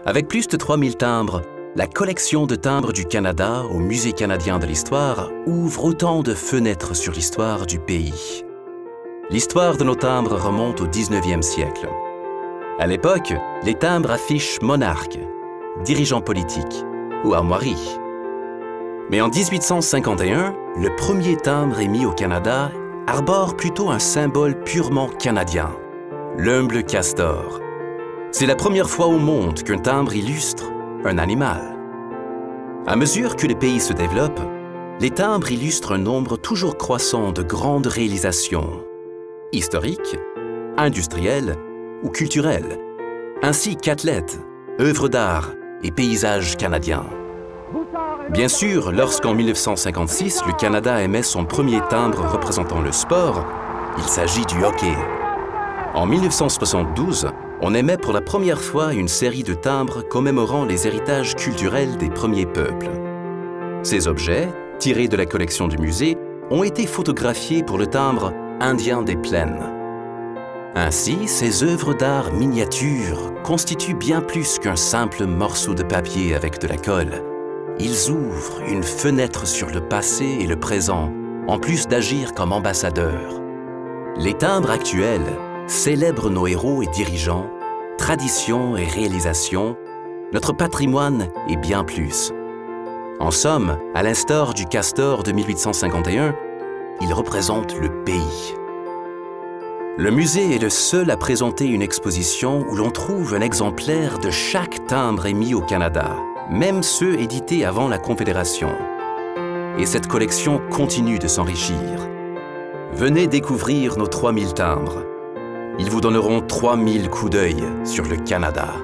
Avec plus de 3000 timbres, la collection de timbres du Canada au Musée canadien de l'histoire ouvre autant de fenêtres sur l'histoire du pays. L'histoire de nos timbres remonte au 19e siècle. À l'époque, les timbres affichent monarques, dirigeants politiques ou armoiries. Mais en 1851, le premier timbre émis au Canada arbore plutôt un symbole purement canadien, l'humble castor. C'est la première fois au monde qu'un timbre illustre un animal. À mesure que le pays se développe, les timbres illustrent un nombre toujours croissant de grandes réalisations, historiques, industrielles ou culturelles, ainsi qu'athlètes, œuvres d'art et paysages canadiens. Bien sûr, lorsqu'en 1956, le Canada émet son premier timbre représentant le sport, il s'agit du hockey. En 1972, on émet pour la première fois une série de timbres commémorant les héritages culturels des premiers peuples. Ces objets, tirés de la collection du musée, ont été photographiés pour le timbre indien des plaines. Ainsi, ces œuvres d'art miniatures constituent bien plus qu'un simple morceau de papier avec de la colle. Ils ouvrent une fenêtre sur le passé et le présent, en plus d'agir comme ambassadeurs. Les timbres actuels célèbrent nos héros et dirigeants, traditions et réalisations, notre patrimoine et bien plus. En somme, à l'instar du castor de 1851, il représente le pays. Le musée est le seul à présenter une exposition où l'on trouve un exemplaire de chaque timbre émis au Canada, même ceux édités avant la Confédération. Et cette collection continue de s'enrichir. Venez découvrir nos 3000 timbres. Ils vous donneront 3000 coups d'œil sur le Canada.